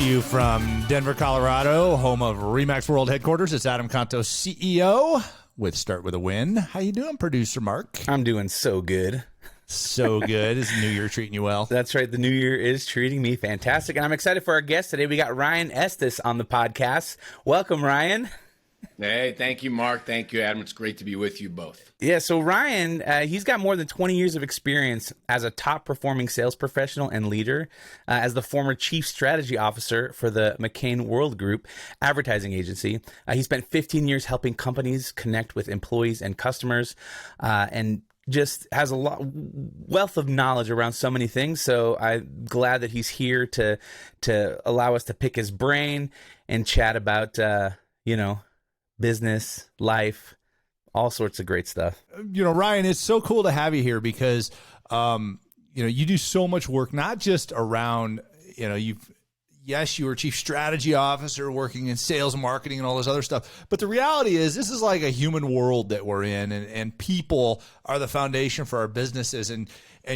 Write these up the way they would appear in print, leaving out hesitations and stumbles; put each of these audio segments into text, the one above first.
to you from Denver, Colorado, home of Remax World Headquarters. It's Adam Contos, CEO with Start With a Win. How you doing, producer Mark? I'm doing so good. So good. Is the new year treating you well? That's right. The new year is treating me fantastic. And I'm excited for our guest today. We got Ryan Estis on the podcast. Welcome, Ryan. Hey, thank you, Mark. Thank you, Adam. It's great to be with you both. Yeah, so Ryan, he's got more than 20 years of experience as a top-performing sales professional and leader, as the former chief strategy officer for the McCain World Group advertising agency. He spent 15 years helping companies connect with employees and customers, and just has a wealth of knowledge around so many things. So I'm glad that he's here to allow us to pick his brain and chat about, business, life, all sorts of great stuff. Ryan, it's so cool to have you here because, you do so much work, not just around, you were chief strategy officer working in sales and marketing and all this other stuff. But the reality is this is like a human world that we're in, and people are the foundation for our businesses. And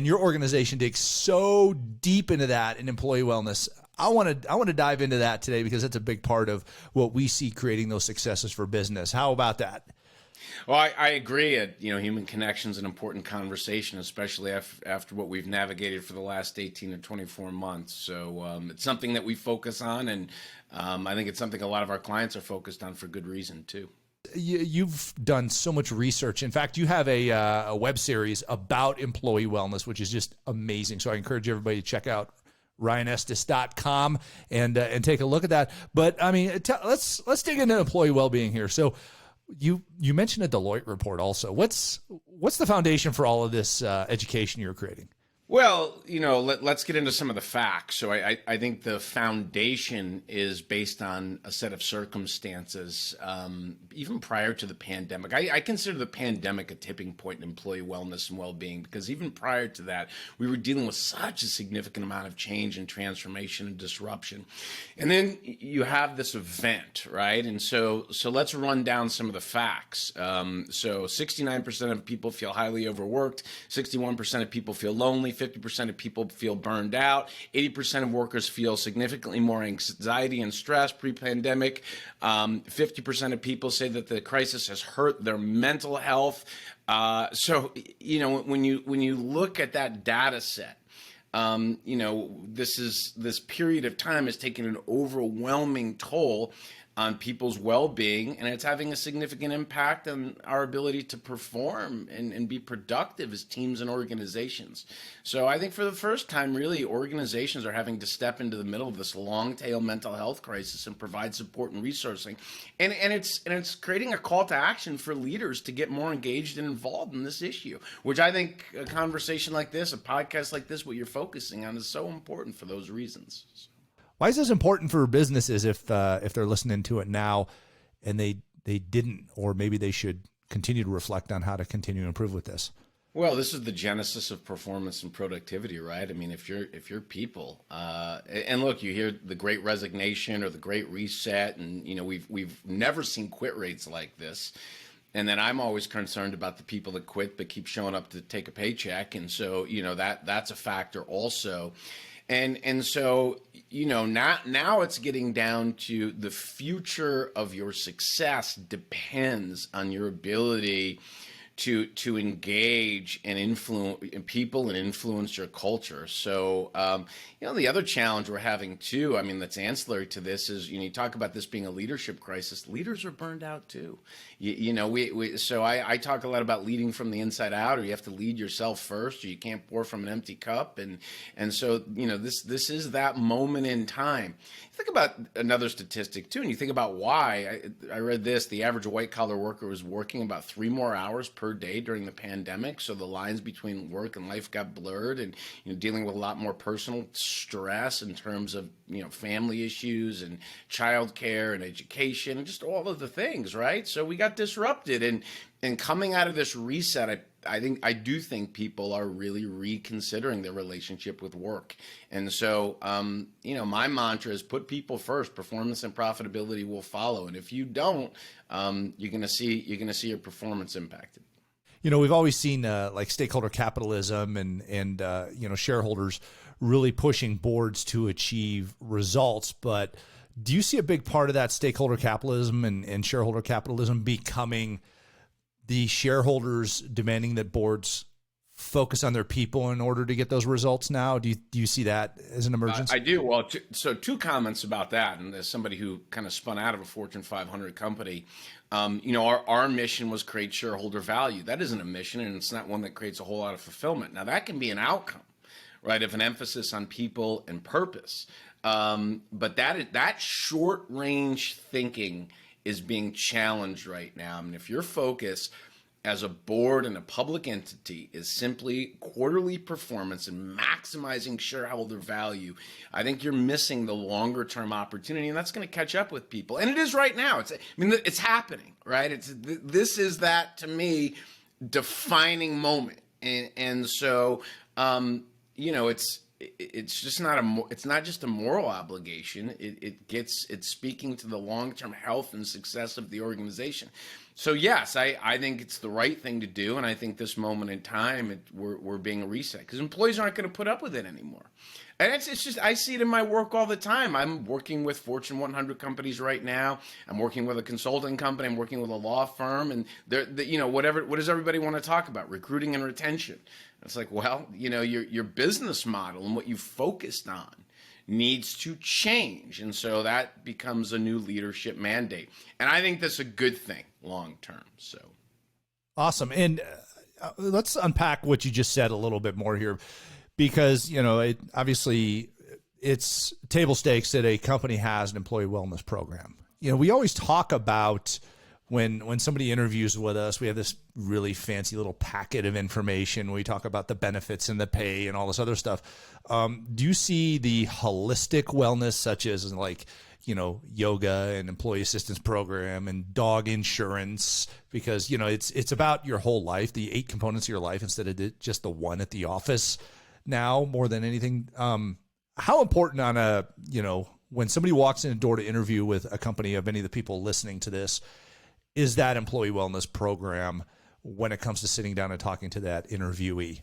your organization digs so deep into that in employee wellness. I want to dive into that today because that's a big part of what we see creating those successes for business. How about that? Well, I agree. Human connection is an important conversation, especially after what we've navigated for the last 18 to 24 months. So it's something that we focus on, and I think it's something a lot of our clients are focused on for good reason, too. You've done so much research. In fact, you have a web series about employee wellness, which is just amazing. So I encourage everybody to check out ryanestis.com and take a look at that. But I mean, let's dig into employee well-being here. So you mentioned a Deloitte report also. What's the foundation for all of this education you're creating? Well, let's get into some of the facts. So I think the foundation is based on a set of circumstances, even prior to the pandemic. I consider the pandemic a tipping point in employee wellness and well-being, because even prior to that, we were dealing with such a significant amount of change and transformation and disruption. And then you have this event, right? And so let's run down some of the facts. So 69% of people feel highly overworked, 61% of people feel lonely, 50% of people feel burned out, 80% of workers feel significantly more anxiety and stress pre-pandemic, 50% of people say that the crisis has hurt their mental health. So when you look at that data set, this period of time has taken an overwhelming toll on people's well-being, and it's having a significant impact on our ability to perform and be productive as teams and organizations. So I think for the first time, really, organizations are having to step into the middle of this long-tail mental health crisis and provide support and resourcing. And it's creating a call to action for leaders to get more engaged and involved in this issue, which I think a conversation like this, a podcast like this, what you're focusing on, is so important for those reasons. Why is this important for businesses if they're listening to it now and they didn't, or maybe they should continue to reflect on how to continue to improve with this? Well, this is the genesis of performance and productivity, right? I mean, if you're people, and look, you hear the Great Resignation or the Great Reset, and we've never seen quit rates like this. And then I'm always concerned about the people that quit but keep showing up to take a paycheck, and so that's a factor also. And so, now it's getting down to the future of your success depends on your ability to engage and influence people and influence your culture. So, the other challenge we're having too, I mean, that's ancillary to this is, you talk about this being a leadership crisis. Leaders are burned out too. So I talk a lot about leading from the inside out, or you have to lead yourself first, or you can't pour from an empty cup. And so, this is that moment in time. Think about another statistic too, and you think about why. I read this: the average white collar worker was working about 3 more hours per day during the pandemic. So the lines between work and life got blurred, and dealing with a lot more personal stress in terms of family issues and childcare and education and just all of the things, right? So we got disrupted, and coming out of this reset, I do think people are really reconsidering their relationship with work. And so, my mantra is put people first. Performance and profitability will follow. And if you don't, you're going to see your performance impacted. We've always seen like stakeholder capitalism and shareholders really pushing boards to achieve results. But do you see a big part of that stakeholder capitalism and shareholder capitalism becoming the shareholders demanding that boards focus on their people in order to get those results now? Do you see that as an emergence? I do. Well, so two comments about that. And as somebody who kind of spun out of a Fortune 500 company, our mission was create shareholder value. That isn't a mission, and it's not one that creates a whole lot of fulfillment. Now, that can be an outcome, right, of an emphasis on people and purpose. But that short range thinking is being challenged right now. I mean, if your focus as a board and a public entity is simply quarterly performance and maximizing shareholder value, I think you're missing the longer term opportunity, and that's going to catch up with people. And it is right now. It's happening, right? This is that, to me, defining moment. And so, it's just it's not just a moral obligation. It's speaking to the long-term health and success of the organization. So yes, I think it's the right thing to do, and I think this moment in time we're being reset because employees aren't going to put up with it anymore. And it's just, I see it in my work all the time. I'm working with Fortune 100 companies right now. I'm working with a consulting company. I'm working with a law firm, and what does everybody want to talk about? Recruiting and retention. It's like, well, your business model and what you focused on needs to change. And so that becomes a new leadership mandate. And I think that's a good thing long term. So awesome. And let's unpack what you just said a little bit more here, because, obviously it's table stakes that a company has an employee wellness program. We always talk about when somebody interviews with us, we have this really fancy little packet of information. We talk about the benefits and the pay and all this other stuff. Do you see the holistic wellness, such as yoga and employee assistance program and dog insurance? Because, it's about your whole life, the 8 components of your life instead of just the one at the office now more than anything. How important when somebody walks in the door to interview with a company, of any of the people listening to this, is that employee wellness program when it comes to sitting down and talking to that interviewee?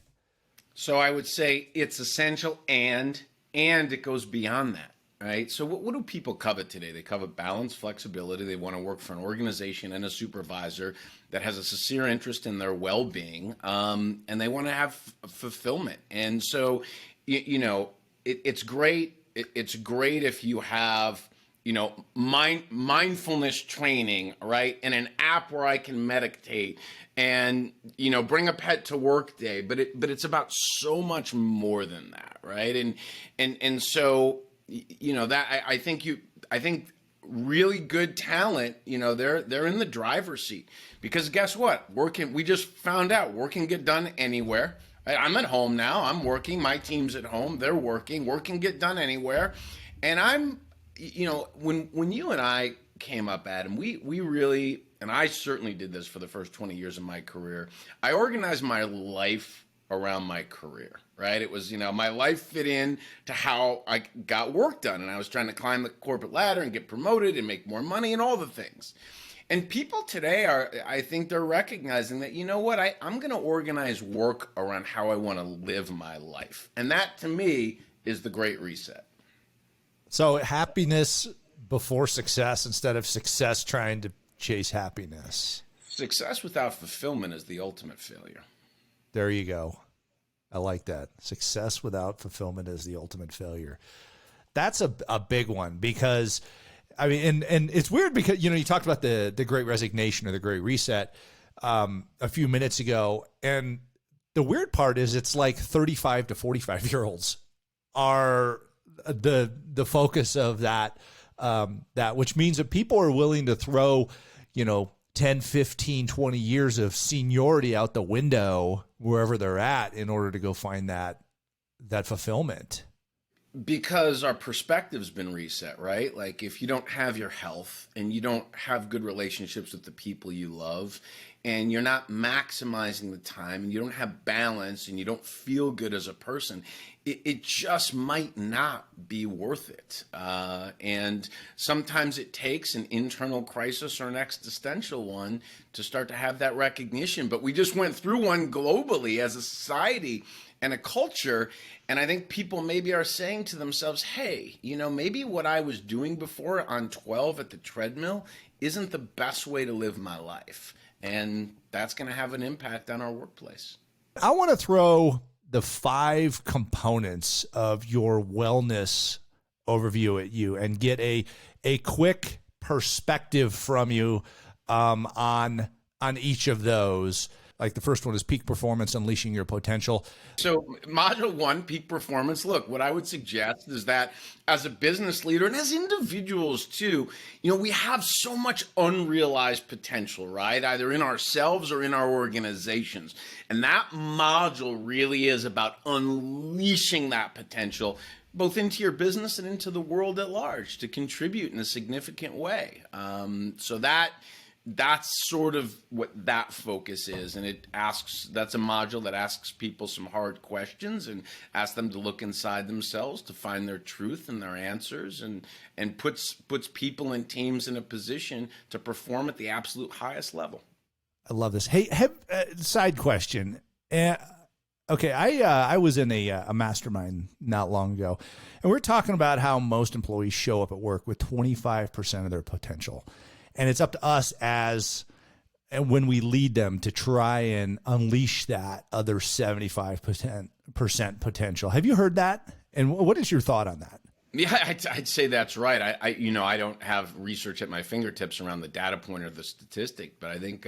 So I would say it's essential, and it goes beyond that, right? So what do people covet today? They covet balance, flexibility. They want to work for an organization and a supervisor that has a sincere interest in their well-being, and they want to have fulfillment. And so, it's great. It's great if you have mindfulness training, right? And an app where I can meditate and, bring a pet to work day, but it's about so much more than that. Right. And so, that I think really good talent, they're in the driver's seat, because guess what? We just found out work can get done anywhere. Right? I'm at home now. I'm working. My team's at home. They're working. Work can get done anywhere. And when you and I came up, Adam, we really, and I certainly did this for the first 20 years of my career, I organized my life around my career, right? It was, my life fit in to how I got work done, and I was trying to climb the corporate ladder and get promoted and make more money and all the things. And people today I think they're recognizing that, I'm going to organize work around how I want to live my life. And that, to me, is the great reset. So happiness before success instead of success trying to chase happiness. Success without fulfillment is the ultimate failure. There you go. I like that. Success without fulfillment is the ultimate failure. That's a big one, because and it's weird because, you talked about the Great Resignation or the Great Reset a few minutes ago. And the weird part is it's like 35 to 45-year-olds are the focus of that, which means that people are willing to throw, 10, 15, 20 years of seniority out the window wherever they're at in order to go find that fulfillment. Because our perspective's been reset, right? Like, if you don't have your health and you don't have good relationships with the people you love, and you're not maximizing the time, and you don't have balance, and you don't feel good as a person, it just might not be worth it. And sometimes it takes an internal crisis or an existential one to start to have that recognition. But we just went through one globally as a society and a culture. And I think people maybe are saying to themselves, hey, maybe what I was doing before on 12 at the treadmill isn't the best way to live my life. And that's going to have an impact on our workplace. I want to throw the 5 components of your wellness overview at you and get a quick perspective from you on each of those. Like the first one is peak performance, unleashing your potential. So module 1, peak performance. Look, what I would suggest is that as a business leader and as individuals too, we have so much unrealized potential, right? Either in ourselves or in our organizations. And that module really is about unleashing that potential both into your business and into the world at large to contribute in a significant way. So that's sort of what that focus is. And that's a module that asks people some hard questions and asks them to look inside themselves to find their truth and their answers, and puts people and teams in a position to perform at the absolute highest level. I love this. Hey, side question. Okay, I was in a mastermind not long ago, and we're talking about how most employees show up at work with 25% of their potential. And it's up to us and when we lead them to try and unleash that other 75% potential. Have you heard that? And what is your thought on that? Yeah, I'd say that's right. I don't have research at my fingertips around the data point or the statistic, but I think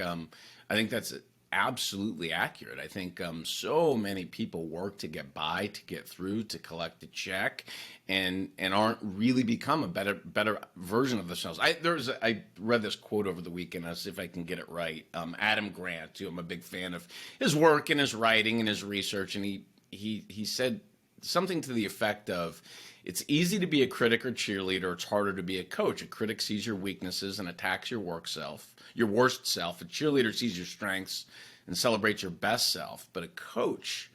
that's absolutely accurate. I think so many people work to get by, to get through, to collect a check, and aren't really become a better version of themselves. I read this quote over the weekend. I'll see if I can get it right. Adam Grant, who I'm a big fan of his work and his writing and his research, and he said something to the effect of, it's easy to be a critic or cheerleader. It's harder to be a coach. A critic sees your weaknesses and attacks your worst self. A cheerleader sees your strengths and celebrates your best self. But a coach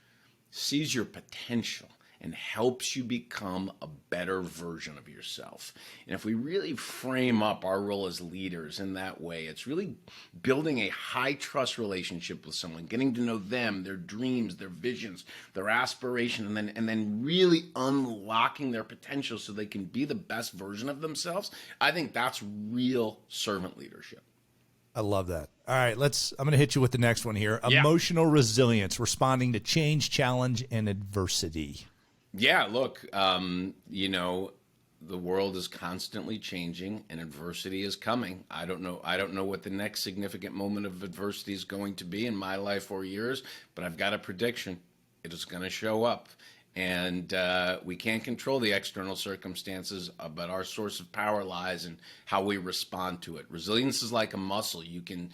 sees your potential and helps you become a better version of yourself. And if we really frame up our role as leaders in that way, it's really building a high trust relationship with someone, getting to know them, their dreams, their visions, their aspiration, and then really unlocking their potential so they can be the best version of themselves. I think that's real servant leadership. I love that. All right, I'm going to hit you with the next one here. Yeah. Emotional resilience, responding to change, challenge, and adversity. Yeah, look, the world is constantly changing and adversity is coming. I don't know what the next significant moment of adversity is going to be in my life or yours, but I've got a prediction. It is going to show up. And we can't control the external circumstances, but our source of power lies in how we respond to it. Resilience is like a muscle. You can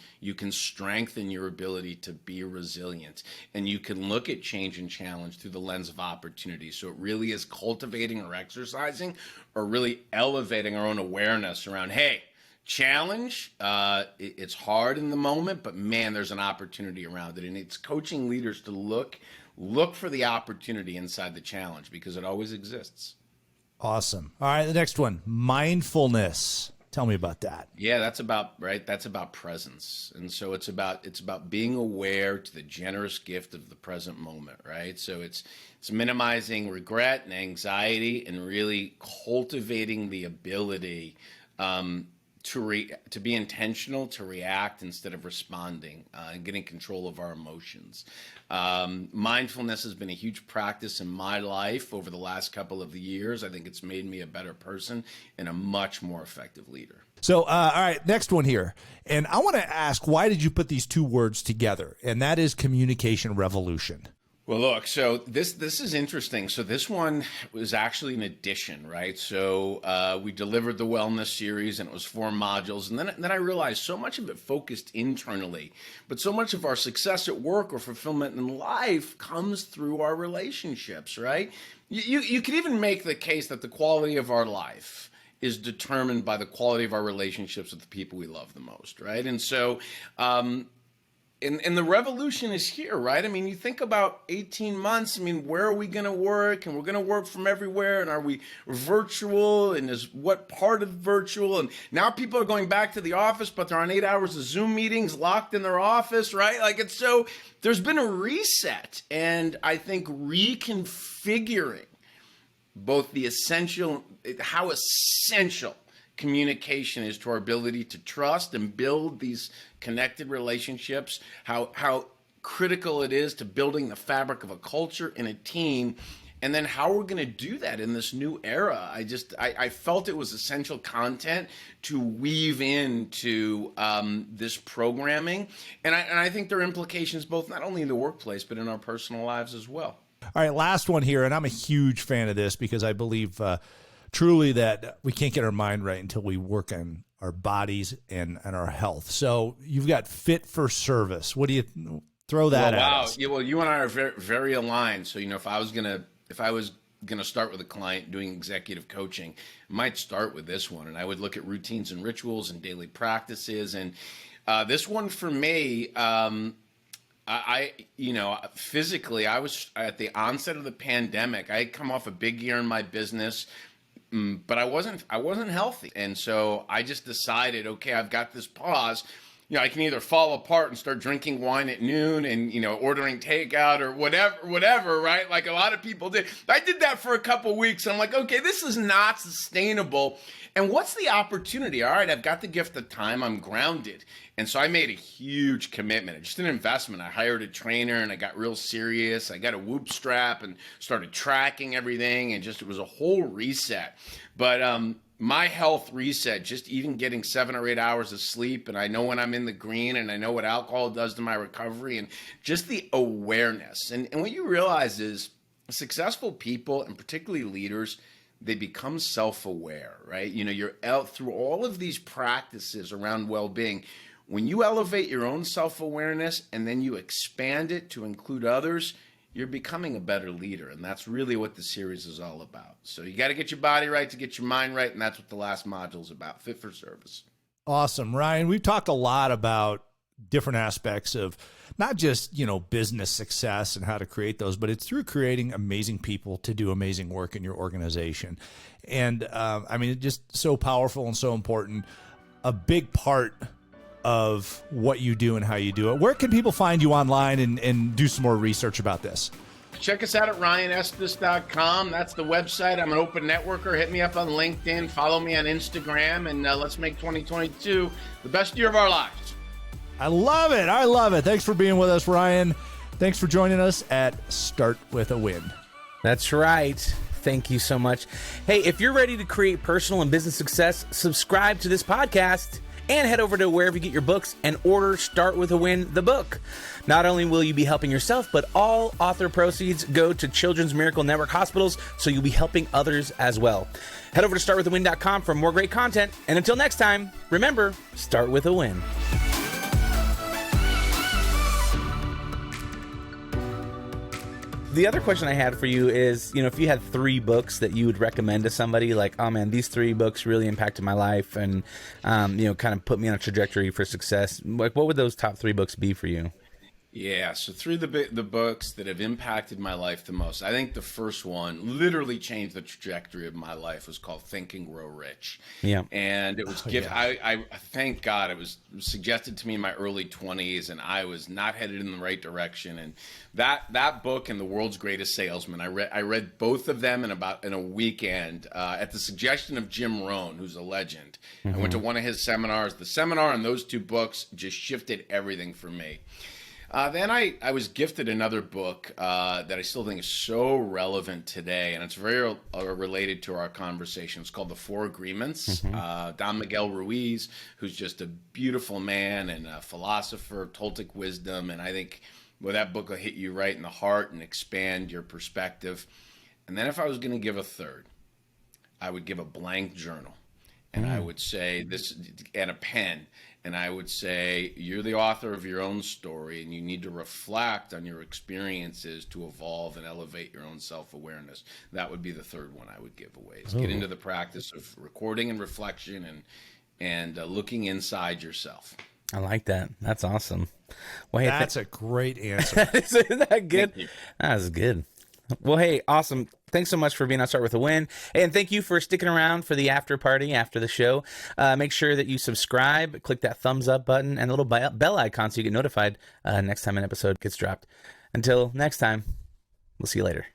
strengthen your ability to be resilient, and you can look at change and challenge through the lens of opportunity. So it really is cultivating or exercising or really elevating our own awareness around, hey, challenge, it's hard in the moment, but man, there's an opportunity around it. And it's coaching leaders to look for the opportunity inside the challenge, because it always exists. Awesome. All right, the next one, mindfulness. Tell me about that. Yeah, that's about presence. And so it's about being aware to the generous gift of the present moment, right? So it's minimizing regret and anxiety and really cultivating the ability to be intentional, to react instead of responding, and getting control of our emotions. Mindfulness has been a huge practice in my life over the last couple of years. I think it's made me a better person and a much more effective leader. So, all right, next one here. And I want to ask, why did you put these two words together? And that is communication revolution. Well, look, so this is interesting. So this one was actually an addition, right? So we delivered the wellness series, and it was 4 modules. And then I realized so much of it focused internally, but so much of our success at work or fulfillment in life comes through our relationships, right? You could even make the case that the quality of our life is determined by the quality of our relationships with the people we love the most, right? And so And the revolution is here, right? I mean, you think about 18 months. I mean, where are we going to work? And we're going to work from everywhere. And are we virtual? And is what part of virtual? And now people are going back to the office, but they're on 8 hours of Zoom meetings locked in their office, right? Like it's so, there's been a reset. And I think reconfiguring both the essential, how essential communication is to our ability to trust and build these connected relationships, how critical it is to building the fabric of a culture in a team, and then how we're going to do that in this new era. I felt it was essential content to weave into this programming, and I think there are implications both not only in the workplace but in our personal lives as well. All right, last one here, and I'm a huge fan of this because I believe truly that we can't get our mind right until we work on our bodies and our health. So you've got fit for service. What do you throw that at us? Yeah, well, you and I are very, very aligned. So, if I was gonna start with a client doing executive coaching, I might start with this one, and I would look at routines and rituals and daily practices. And this one for me, physically, I was at the onset of the pandemic. I had come off a big year in my business. But I wasn't healthy. And so I just decided, okay, I've got this pause. I can either fall apart and start drinking wine at noon and, ordering takeout or whatever, right? Like a lot of people did. I did that for a couple of weeks. I'm like, okay, this is not sustainable. And what's the opportunity? All right, I've got the gift of time. I'm grounded. And so I made a huge commitment, just an investment. I hired a trainer and I got real serious. I got a Whoop strap and started tracking everything, and it was a whole reset. But my health reset, just even getting 7 or 8 hours of sleep, and I know when I'm in the green, and I know what alcohol does to my recovery, and just the awareness. And what you realize is successful people, and particularly leaders, they become self-aware, right? You're out through all of these practices around well-being. When you elevate your own self-awareness and then you expand it to include others, you're becoming a better leader. And that's really what the series is all about. So you got to get your body right to get your mind right. And that's what the last module is about, fit for service. Awesome. Ryan, we've talked a lot about different aspects of not just, business success and how to create those, but it's through creating amazing people to do amazing work in your organization. And it's just so powerful and so important. A big part of what you do and how you do it. Where can people find you online and do some more research about this? Check us out at ryanestis.com. That's the website. I'm an open networker. Hit me up on LinkedIn. Follow me on Instagram. And let's make 2022 the best year of our lives. I love it. I love it. Thanks for being with us, Ryan. Thanks for joining us at Start With a Win. That's right. Thank you so much. Hey, if you're ready to create personal and business success, subscribe to this podcast and head over to wherever you get your books and order Start With a Win, the book. Not only will you be helping yourself, but all author proceeds go to Children's Miracle Network hospitals, so you'll be helping others as well. Head over to startwithawin.com for more great content. And until next time, remember, start with a win. The other question I had for you is, if you had 3 books that you would recommend to somebody, like, oh man, these 3 books really impacted my life and, kind of put me on a trajectory for success. Like, what would those top 3 books be for you? Yeah, so through the books that have impacted my life the most, I think the first one literally changed the trajectory of my life was called Think and Grow Rich. Yeah. And it was I thank God it was suggested to me in my early 20s, and I was not headed in the right direction. And that book and The World's Greatest Salesman, I read both of them in a weekend at the suggestion of Jim Rohn, who's a legend. I went to one of his seminars. The seminar and those 2 books just shifted everything for me. Then I was gifted another book that I still think is so relevant today, and it's very related to our conversation. It's called The 4 Agreements. Don Miguel Ruiz, who's just a beautiful man and a philosopher, Toltec wisdom, and I think that book will hit you right in the heart and expand your perspective. And then if I was going to give a third, I would give a blank journal, and I would say this, and a pen. And I would say, you're the author of your own story, and you need to reflect on your experiences to evolve and elevate your own self-awareness. That would be the third one I would give away. Is get into the practice of recording and reflection and looking inside yourself. I like that. That's awesome. Well, hey, That's a great answer. isn't that good? That was good. Well, hey, awesome. Thanks so much for being on Start With a Win. And thank you for sticking around for the after party after the show. Make sure that you subscribe, click that thumbs up button and the little bell icon so you get notified next time an episode gets dropped. Until next time, we'll see you later.